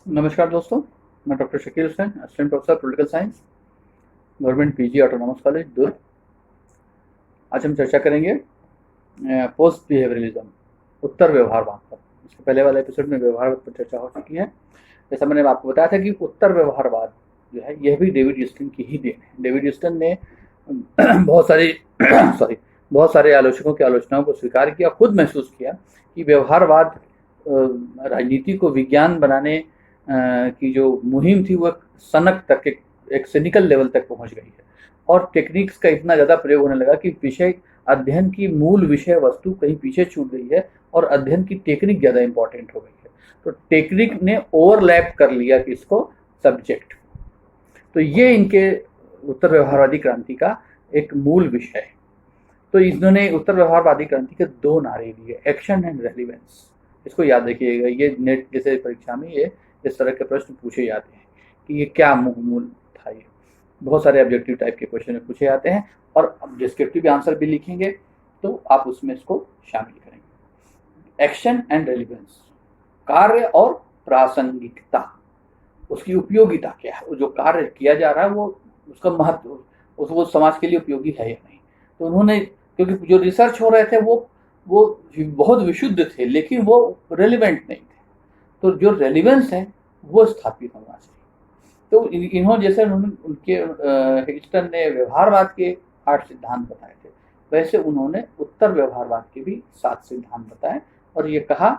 नमस्कार दोस्तों, मैं doctor Shakeel Hussain, assistant professor political science, government PG autonomous college Durg. आज हम चर्चा करेंगे पोस्ट बिहेवियरलिज्म, उत्तर व्यवहारवाद पर। इसके पहले वाले एपिसोड में व्यवहारवाद पर चर्चा हो चुकी है। जैसा मैंने आपको बताया था कि उत्तर व्यवहारवाद जो है यह भी डेविड ह्यूस्टन की ही देन है। डेविड ह्यूस्टन ने बहुत सारी सॉरी बहुत सारे आलोचकों की आलोचनाओं को स्वीकार किया, खुद महसूस किया कि व्यवहारवाद राजनीति को विज्ञान बनाने की जो मुहिम थी वो सनक तक एक सिनिकल लेवल तक पहुंच गई है, और टेक्निक्स का इतना ज़्यादा प्रयोग होने लगा कि विषय अध्ययन की मूल विषय वस्तु कहीं पीछे छूट गई है और अध्ययन की टेक्निक ज़्यादा इंपॉर्टेंट हो गई है। तो टेक्निक ने ओवरलैप कर लिया कि इसको सब्जेक्ट। तो ये इनके उत्तर व्यवहारवादी क्रांति का एक मूल विषय है। तो इन्होंने उत्तर व्यवहारवादी क्रांति के दो नारे दिए, एक्शन एंड रेलिवेंस। इसको याद रखिएगा, ये नेट जैसे परीक्षा में ये इस तरह के प्रश्न पूछे जाते हैं कि ये क्या मूल था। ये बहुत सारे ऑब्जेक्टिव टाइप के क्वेश्चन पूछे जाते हैं, और डिस्क्रिप्टिव आंसर भी लिखेंगे तो आप उसमें इसको शामिल करेंगे। एक्शन एंड रेलिवेंस, कार्य और प्रासंगिकता, उसकी उपयोगिता क्या है, जो कार्य किया जा रहा है वो उसका महत्व, वो समाज के लिए उपयोगी है या नहीं। तो उन्होंने, क्योंकि जो रिसर्च हो रहे थे वो बहुत विशुद्ध थे, लेकिन वो रेलिवेंट नहीं थे। तो जो रेलिवेंस है वो स्थापित होना चाहिए। तो इन्होंने, जैसे उन्होंने उनके ह्यूस्टन ने व्यवहारवाद के 8 सिद्धांत बताए थे, वैसे उन्होंने उत्तर व्यवहारवाद के भी 7 सिद्धांत बताए, और ये कहा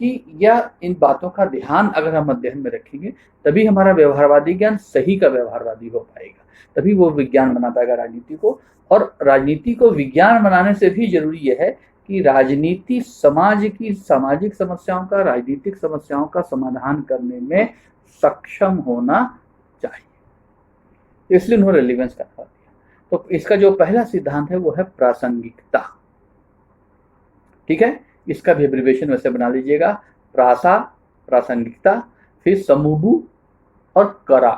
कि यह इन बातों का ध्यान अगर हम अध्ययन में रखेंगे तभी हमारा व्यवहारवादी ज्ञान सही का व्यवहारवादी हो पाएगा, तभी वो विज्ञान बना पाएगा राजनीति को। और राजनीति को विज्ञान बनाने से भी जरूरी यह है कि राजनीति समाज की सामाजिक समस्याओं का, राजनीतिक समस्याओं का समाधान करने में सक्षम होना चाहिए। इसलिए उन्होंने रेलिवेंस का दिया। तो इसका जो पहला सिद्धांत है वो है प्रासंगिकता। ठीक है, इसका भी एब्रिविएशन वैसे बना लीजिएगा, प्रासा, प्रासंगिकता, फिर समूबु और करा।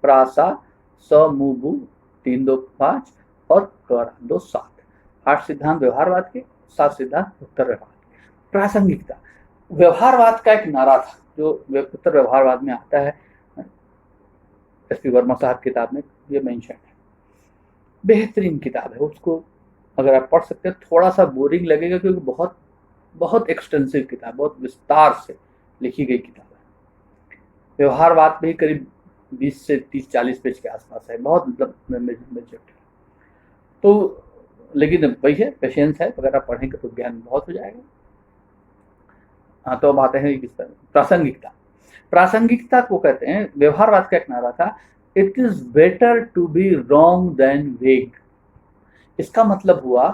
प्रासा, समूबु 3 2 5 और करा 2 7। 8 सिद्धांत व्यवहारवाद के, 7 सिद्धांत उत्तर व्यवहार के। प्रासंगिकता व्यवहारवाद का एक नारा था जो उत्तर व्यवहारवाद में आता है। एस पी वर्मा साहब किताब में ये मेंशन है। बेहतरीन किताब है, उसको अगर आप पढ़ सकते हैं। थोड़ा सा बोरिंग लगेगा क्योंकि बहुत बहुत एक्सटेंसिव किताब, बहुत विस्तार से लिखी गई किताब है। व्यवहारवाद में ही करीब 20 से 30-40 पेज के आसपास है, बहुत मतलब मेजर। तो लेकिन वही है, पेशेंस है, अगर आप पढ़ेंगे तो ज्ञान बहुत हो जाएगा। हाँ, तो अब आते हैं किस पर, प्रासंगिकता। प्रासंगिकता को कहते हैं, व्यवहारवाद का एक नारा था, it is better to be wrong than vague. इसका मतलब हुआ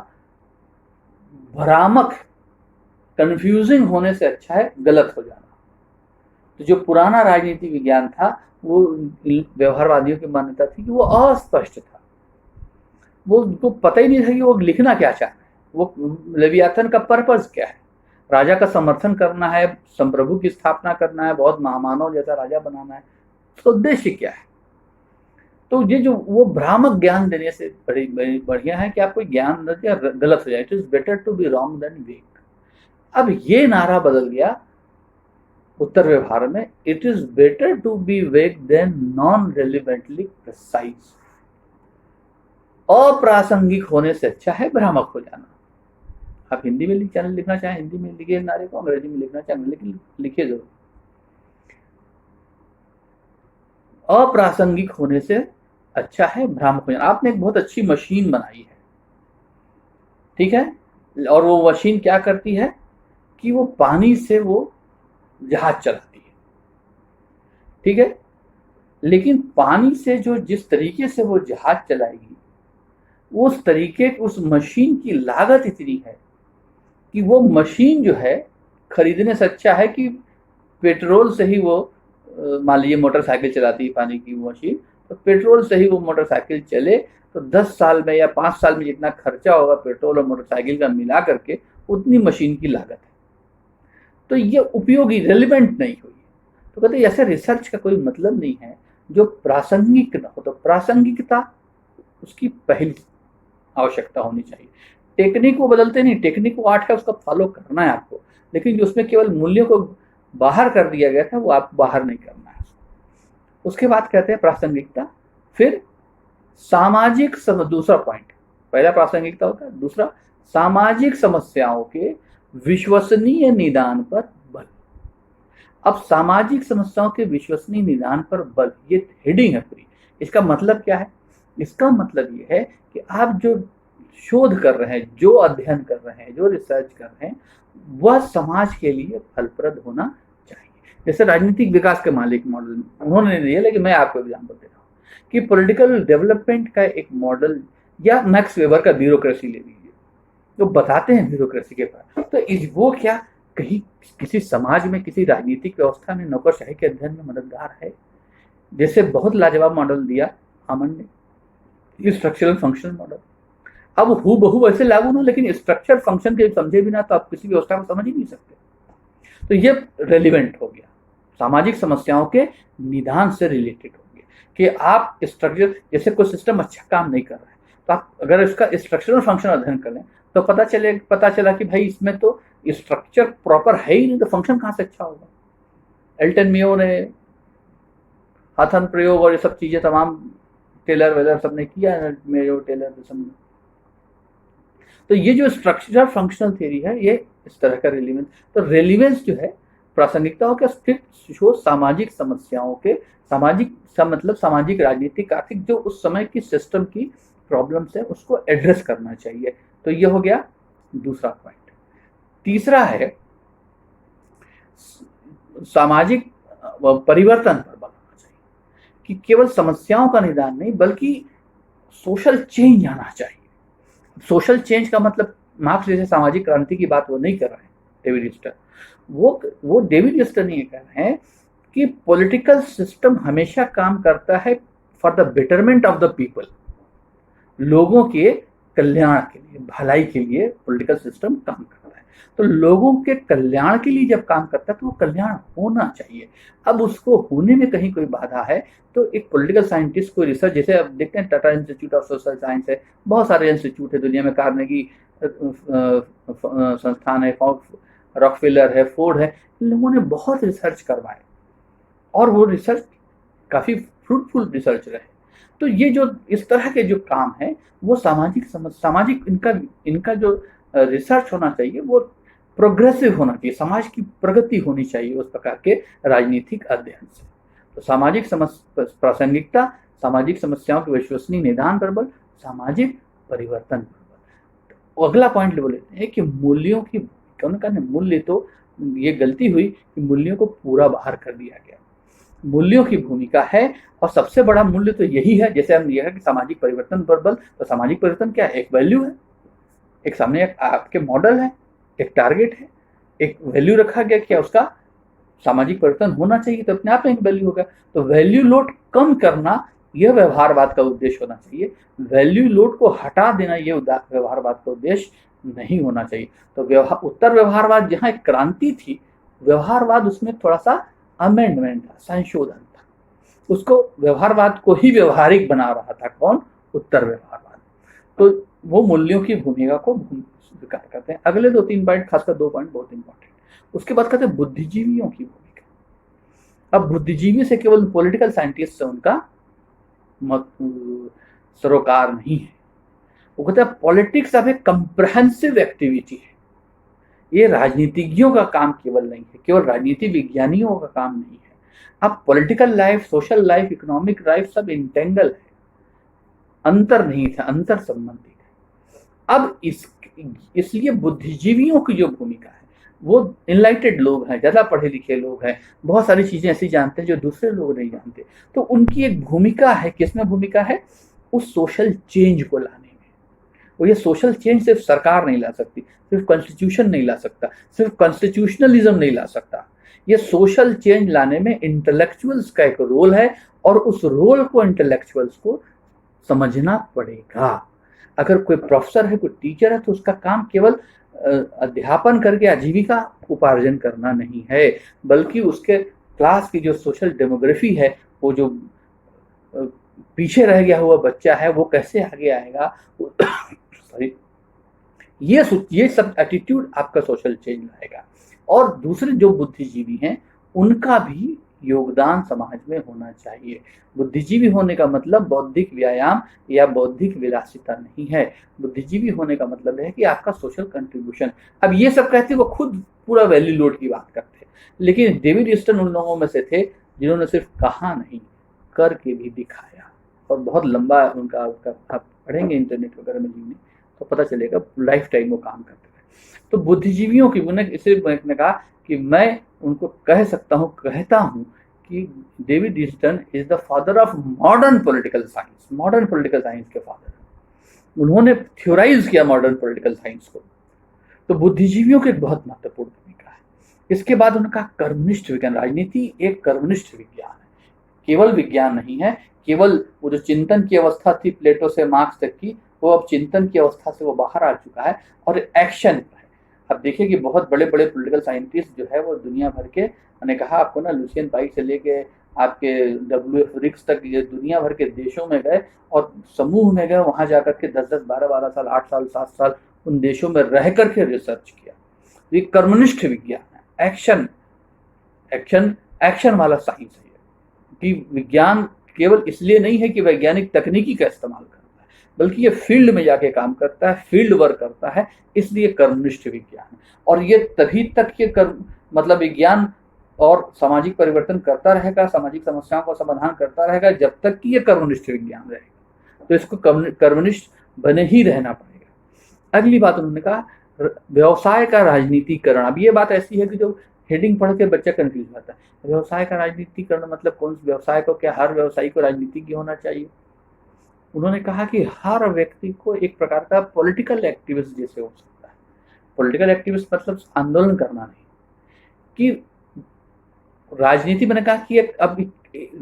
भ्रामक, कंफ्यूजिंग होने से अच्छा है गलत हो जाना। तो जो पुराना राजनीति विज्ञान था वो व्यवहारवादियों की मान्यता थी कि वो अस्पष्ट था, वो उनको पता ही नहीं था कि वो लिखना क्या चाह रहे हैं, वो लेवियाथन का पर्पस क्या है। राजा का समर्थन करना है, संप्रभु की स्थापना करना है, बहुत महामानव जैसा राजा बनाना है, तो उद्देश्य क्या है। तो ये जो वो भ्रामक ज्ञान देने से बड़ी बढ़िया है कि आपको ज्ञान गलत हो जाए। It is better to be wrong than vague. अब ये नारा बदल गया उत्तर व्यवहार में, it is better to be vague than non relevantly precise. अप्रासंगिक होने से अच्छा है भ्रामक हो जाना। आप हिंदी में चैनल लिखना चाहें हिंदी में लिखिए नारे को, अंग्रेजी में लिखना चाहें लेकिन लिखिए जरूर। अप्रासंगिक होने से अच्छा है भ्रामक हो जाना। आपने एक बहुत अच्छी मशीन बनाई है, ठीक है, और वो मशीन क्या करती है कि वो पानी से वो जहाज चलाती है, ठीक है, लेकिन पानी से जो जिस तरीके से वो जहाज चलाएगी, उस तरीके, उस मशीन की लागत इतनी है कि वो मशीन जो है खरीदने से अच्छा है कि पेट्रोल से ही वो, मान लीजिए मोटरसाइकिल चलाती है पानी की मशीन, तो पेट्रोल से ही वो मोटरसाइकिल चले तो 10 साल में या 5 साल में जितना खर्चा होगा पेट्रोल और मोटरसाइकिल का मिला करके उतनी मशीन की लागत है। तो ये उपयोगी, रेलिवेंट नहीं हुई। तो कहते ऐसे रिसर्च का कोई मतलब नहीं है जो प्रासंगिक ना हो। तो प्रासंगिकता उसकी पहली आवश्यकता होनी चाहिए। टेक्निक को बदलते नहीं, टेक्निक को 8 है, उसका फॉलो करना है आपको, लेकिन उसमें केवल मूल्यों को बाहर कर दिया गया था वो आप बाहर नहीं करना है। उसके बाद कहते हैं प्रासंगिकता, फिर सामाजिक दूसरा पॉइंट, पहला प्रासंगिकता होता है, दूसरा सामाजिक समस्याओं के विश्वसनीय निदान पर बल। अब सामाजिक समस्याओं के विश्वसनीय निदान पर बल, ये हेडिंग है पूरी। इसका मतलब क्या है? इसका मतलब ये है कि आप जो शोध कर रहे हैं, जो अध्ययन कर रहे हैं, जो रिसर्च कर रहे हैं, वह समाज के लिए फलप्रद होना चाहिए। जैसे राजनीतिक विकास के मालिक मॉडल उन्होंने दिया, लेकिन मैं आपको एग्जाम्पल दे रहा हूँ कि पॉलिटिकल डेवलपमेंट का एक मॉडल, या मैक्स वेबर का ब्यूरोक्रेसी ले लीजिए, तो बताते हैं ब्यूरोक्रेसी के बारे में, तो वो क्या कहीं किसी समाज में, किसी राजनीतिक व्यवस्था में नौकरशाही के अध्ययन में मददगार है? जैसे बहुत लाजवाब मॉडल दिया हामन ने, स्ट्रक्चरल फंक्शनल मॉडल। अब हूबहू वैसे लागू ना, लेकिन स्ट्रक्चर फंक्शन के समझे बिना तो आप किसी व्यवस्था को समझ ही नहीं सकते। तो ये रेलिवेंट हो गया, सामाजिक समस्याओं के निदान से रिलेटेड हो गया कि आप स्ट्रक्चर, जैसे कोई सिस्टम अच्छा काम नहीं कर रहा है, तो आप अगर इसका स्ट्रक्चरल फंक्शन अध्ययन कर लें तो पता चला कि भाई इसमें तो स्ट्रक्चर प्रॉपर है ही नहीं, तो फंक्शन कहाँ से अच्छा होगा। एल्टन मियो ने हथन प्रयोग और ये सब चीजें तमाम टेलर वेलर सबने किया, मेयो टेलर सबने। तो ये जो स्ट्रक्चरल फंक्शनल थ्योरी है, ये इस तरह का रेलिवेंस, तो रेलिवेंस जो है प्रासंगिकता के फिर सामाजिक समस्याओं के, सामाजिक मतलब सामाजिक, राजनीतिक, आर्थिक जो उस समय की सिस्टम की प्रॉब्लम्स है उसको एड्रेस करना चाहिए। तो ये हो गया दूसरा पॉइंट। तीसरा है सामाजिक परिवर्तन पर बल होना चाहिए कि केवल समस्याओं का निदान नहीं बल्कि सोशल चेंज आना चाहिए। सोशल चेंज का मतलब मार्क्स जैसे सामाजिक क्रांति की बात वो नहीं कर रहे हैं डेविड ईस्टर, वो डेविड ईस्टर नहीं कह रहे हैं कि पॉलिटिकल सिस्टम हमेशा काम करता है for the betterment of the people, लोगों के कल्याण के लिए, भलाई के लिए पॉलिटिकल सिस्टम काम करता है। तो लोगों के कल्याण के लिए जब काम करता है तो वो कल्याण होना चाहिए। अब उसको होने में कहीं कोई बाधा है तो एक पॉलिटिकल साइंटिस्ट को रिसर्च, जैसे अब देखते हैं Tata institute of social science है, बहुत सारे इंस्टीट्यूट है दुनिया में, कार्नेगी संस्थान है, रॉकफेलर है, फोर्ड है, इन लोगों ने बहुत रिसर्च करवाए और वो रिसर्च काफी फ्रूटफुल रिसर्च रहे। तो ये जो इस तरह के जो काम है वो सामाजिक इनका जो रिसर्च होना चाहिए वो प्रोग्रेसिव होना चाहिए, समाज की प्रगति होनी चाहिए उस प्रकार के राजनीतिक अध्ययन से। तो सामाजिक प्रासंगिकता, सामाजिक समस्याओं के विश्वसनीय निदान पर बल, सामाजिक परिवर्तन पर बल। तो अगला पॉइंट बोलते हैं कि मूल्यों की, मूल्य, तो ये गलती हुई कि मूल्यों को पूरा बाहर कर दिया गया। मूल्यों की भूमिका है और सबसे बड़ा मूल्य तो यही है, जैसे हमने देखा कि सामाजिक परिवर्तन पर बल, तो सामाजिक परिवर्तन क्या है? एक वैल्यू है, एक सामने एक आपके मॉडल है, एक टारगेट है, एक वैल्यू रखा गया क्या उसका सामाजिक परिवर्तन होना चाहिए, तो अपने आप में एक वैल्यू होगा। तो वैल्यू लोड कम करना यह व्यवहारवाद का उद्देश्य होना चाहिए, वैल्यू लोड को हटा देना यह व्यवहारवाद का उद्देश्य नहीं होना चाहिए। तो उत्तर व्यवहारवाद जहाँ एक क्रांति थी, व्यवहारवाद उसमें थोड़ा सा अमेंडमेंट था, संशोधन था, उसको व्यवहारवाद को ही व्यवहारिक बना रहा था कौन? उत्तर व्यवहारवाद। तो वो मूल्यों की भूमिका को स्वीकार करते हैं। अगले 2-3 पॉइंट, खासकर 2 पॉइंट बहुत इंपॉर्टेंट। उसके बाद कहते हैं बुद्धिजीवियों की भूमिका। अब बुद्धिजीवी से केवल पॉलिटिकल साइंटिस्ट से उनका सरोकार नहीं है। वो कहते हैं पॉलिटिक्स अब एक कंप्रहेंसिव एक्टिविटी है, ये राजनीतिज्ञों का काम केवल नहीं है, केवल राजनीति विज्ञानियों का काम नहीं है। अब political life, social life, economic life सब इंटेंगल है, अंतर नहीं था, अंतर संबंधित है। अब इसलिए बुद्धिजीवियों की जो भूमिका है, वो इनलाइटेड लोग हैं, ज्यादा पढ़े लिखे लोग हैं, बहुत सारी चीजें ऐसी जानते हैं जो दूसरे लोग नहीं जानते, तो उनकी एक भूमिका है। किसमें भूमिका है? उस सोशल चेंज को लाने में। और ये सोशल चेंज सिर्फ सरकार नहीं ला सकती, सिर्फ कॉन्स्टिट्यूशन नहीं ला सकता, सिर्फ कॉन्स्टिट्यूशनलिज्म नहीं ला सकता। ये सोशल चेंज लाने में इंटेलेक्चुअल्स का एक रोल है और उस रोल को इंटेलेक्चुअल्स को समझना पड़ेगा। अगर कोई प्रोफेसर है, कोई टीचर है, तो उसका काम केवल अध्यापन करके आजीविका उपार्जन करना नहीं है, बल्कि उसके क्लास की जो सोशल डेमोग्राफी है, वो जो पीछे रह गया हुआ बच्चा है वो कैसे आगे आएगा, सॉरी, ये सब एटीट्यूड आपका सोशल चेंज लाएगा। और दूसरे जो बुद्धिजीवी हैं उनका भी योगदान समाज में होना चाहिए। बुद्धिजीवी होने का मतलब बौद्धिक व्यायाम या बौद्धिक विलासिता नहीं है। बुद्धिजीवी होने का मतलब है कि आपका सोशल कंट्रीब्यूशन। अब ये सब कहते वो खुद पूरा वैल्यू लोड की बात करते, लेकिन डेविड ईस्टन उन लोगों में से थे जिन्होंने सिर्फ कहा नहीं, करके भी दिखाया। और बहुत लंबा उनका आप पढ़ेंगे इंटरनेट वगैरह में जीवनी तो पता चलेगा, लाइफ टाइम वो काम करते हैं। तो बुद्धिजीवियों की मैंने कहा कि मैं उनको कह सकता हूँ, कहता हूँ कि David Easton is the father of modern political science. Modern political science के फादर, उन्होंने थ्योराइज किया मॉडर्न पॉलिटिकल साइंस को। तो बुद्धिजीवियों की एक बहुत महत्वपूर्ण भूमिका है। इसके बाद उनका कर्मनिष्ठ विज्ञान, राजनीति एक कर्मनिष्ठ विज्ञान है, केवल विज्ञान नहीं है। केवल वो जो चिंतन की अवस्था थी प्लेटो से मार्क्स तक की, वो अब चिंतन की अवस्था से वो बाहर आ चुका है और एक्शन है। अब देखिए कि बहुत बड़े बड़े पॉलिटिकल साइंटिस्ट जो है वो दुनिया भर के, मैंने कहा आपको ना, लुसियन पाई से लेके आपके WF रिक्स तक ये दुनिया भर के देशों में गए और समूह में गए, वहां जाकर के 10-10, 12-12 साल, 8 साल, 7 साल उन देशों में रह करके रिसर्च किया। ये कर्मनिष्ठ विज्ञान है, एक्शन एक्शन एक्शन वाला साइंस है कि विज्ञान केवल इसलिए नहीं है कि वैज्ञानिक तकनीकी का इस्तेमाल करता है, बल्कि ये फील्ड में जाके काम करता है, फील्ड वर्क करता है, इसलिए कर्मनिष्ठ विज्ञान है। और ये तभी तक ये मतलब विज्ञान और सामाजिक परिवर्तन करता रहेगा, सामाजिक समस्याओं का समाधान करता रहेगा जब तक कि ये कर्मनिष्ठ विज्ञान रहेगा। तो इसको कर्मनिष्ठ बने ही रहना पड़ेगा। अगली बात उन्होंने कहा, व्यवसाय का राजनीतिकरण। अब ये बात ऐसी है कि जो हेडिंग पढ़ के बच्चा कंफ्यूज होता है, व्यवसाय का राजनीतिकरण मतलब कौन से व्यवसाय को, क्या हर व्यवसायी को राजनीतिज्ञ होना चाहिए? उन्होंने कहा कि हर व्यक्ति को एक प्रकार का पॉलिटिकल एक्टिविस्ट जैसे हो सकता है। पॉलिटिकल एक्टिविस्ट मतलब आंदोलन करना नहीं, कि राजनीति, मैंने कहा कि अब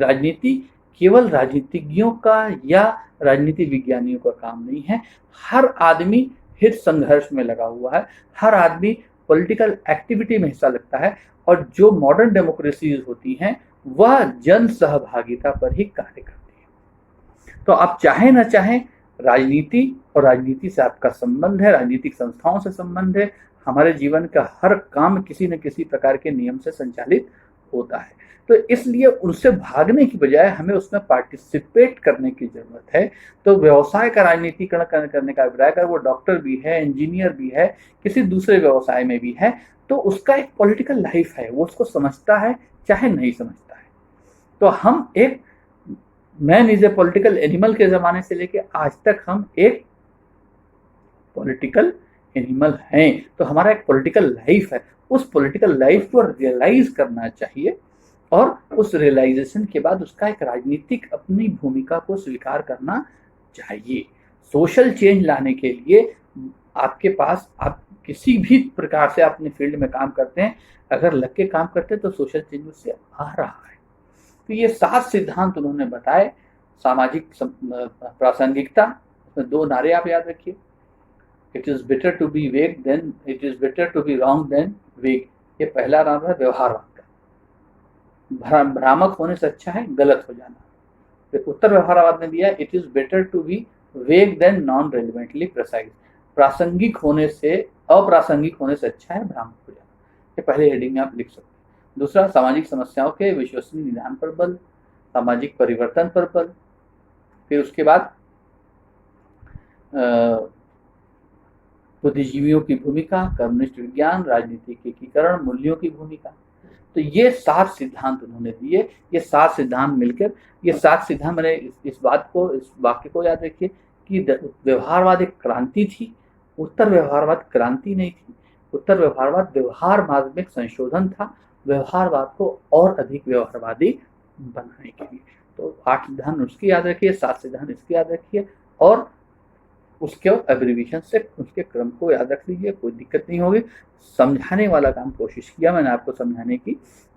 राजनीति केवल राजनीतिज्ञों का या राजनीति विज्ञानियों का काम नहीं है। हर आदमी हित संघर्ष में लगा हुआ है, हर आदमी पॉलिटिकल एक्टिविटी में हिस्सा लगता है, और जो मॉडर्न डेमोक्रेसीज होती हैं वह जन सहभागिता पर ही कार्य करती है। तो आप चाहे ना चाहें, राजनीति और राजनीति से आपका संबंध है, राजनीतिक संस्थाओं से संबंध है। हमारे जीवन का हर काम किसी न किसी प्रकार के नियम से संचालित होता है। तो इसलिए उनसे भागने की बजाय हमें उसमें पार्टिसिपेट करने की जरूरत है। तो व्यवसाय का राजनीतिकरण करने का अभिप्राय, अगर वो डॉक्टर भी है, इंजीनियर भी है, किसी दूसरे व्यवसाय में भी है, तो उसका एक पॉलिटिकल लाइफ है, वो उसको समझता है चाहे नहीं समझता है। तो हम एक man is a political animal के जमाने से लेके आज तक हम एक पॉलिटिकल एनिमल हैं। तो हमारा एक पॉलिटिकल लाइफ है, उस पॉलिटिकल लाइफ को रियलाइज करना चाहिए और उस रियलाइजेशन के बाद उसका एक राजनीतिक अपनी भूमिका को स्वीकार करना चाहिए। सोशल चेंज लाने के लिए आपके पास, आप किसी भी प्रकार से अपने फील्ड में काम करते हैं, अगर लग के काम करते हैं तो सोशल चेंज उससे आ रहा है। तो ये 7 सिद्धांत उन्होंने बताए। सामाजिक प्रासंगिकता, उसमें 2 नारे आप याद रखिए, it is better to be vague than, it is better to be wrong than vague, ये पहला नारा है व्यवहारवाद का। भ्रामक होने से अच्छा है गलत हो जाना। फिर उत्तर व्यवहारवाद ने दिया, it is better to be vague than non relevantly precise, प्रासंगिक होने से, अप्रासंगिक होने से अच्छा है भ्रामक हो जाना। ये पहले हेडिंग में आप लिख सकते हैं। दूसरा, सामाजिक समस्याओं के विश्वसनीय निदान पर बल, सामाजिक परिवर्तन पर बल। फिर उसके बाद बुद्धिजीवियों की भूमिका, कर्मनिष्ठ विज्ञान, राजनीतिक एकीकरण, मूल्यों की भूमिका। तो ये 7 सिद्धांत उन्होंने दिए। ये 7 सिद्धांत मिलकर, ये 7 सिद्धांत, मैंने इस बात को, इस वाक्य को याद रखिए कि व्यवहारवाद एक क्रांति थी, उत्तर व्यवहारवाद क्रांति नहीं थी। उत्तर व्यवहारवाद व्यवहारवाद में एक संशोधन था, व्यवहारवाद को और अधिक व्यवहारवादी बनाने के लिए। तो 8 सिद्धांत उसकी याद रखिए, 7 सिद्धांत इसकी याद रखिए, और उसके एब्रीविएशन से उसके क्रम को याद रख लीजिए, कोई दिक्कत नहीं होगी। समझाने वाला काम कोशिश किया मैंने आपको समझाने की,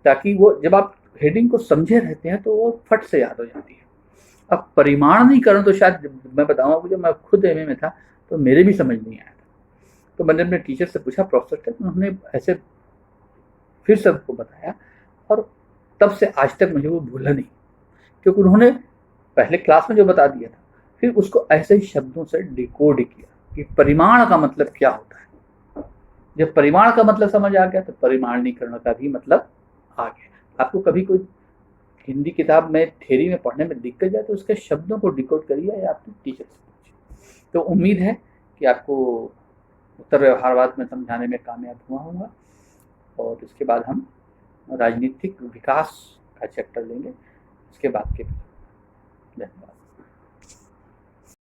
ताकि वो जब आप हेडिंग को समझे रहते हैं तो वो फट से याद हो जाती है। अब परिमाणीकरण तो शायद मैं बताऊंगा, जब मैं खुद एमए में था तो मेरे भी समझ नहीं आया था। तो मैंने अपने टीचर से पूछा, प्रोफेसर थे, उन्होंने ऐसे फिर सबको बताया, और तब से आज तक मुझे वो भूला नहीं, क्योंकि उन्होंने पहले क्लास में जो बता दिया था, फिर उसको ऐसे ही शब्दों से डिकोड किया कि परिमाण का मतलब क्या होता है। जब परिमाण का मतलब समझ आ गया तो परिमाणीकरण का भी मतलब आ गया। आपको कभी कोई हिंदी किताब में थ्योरी में पढ़ने में दिक्कत जाए तो उसके शब्दों को डिकोड करिए या अपने टीचर से पूछिए। तो उम्मीद है कि आपको उत्तर व्यवहारवाद में समझाने में कामयाब हुआ होगा। और इसके बाद हम राजनीतिक विकास का चैप्टर लेंगे, इसके बाद के। धन्यवाद।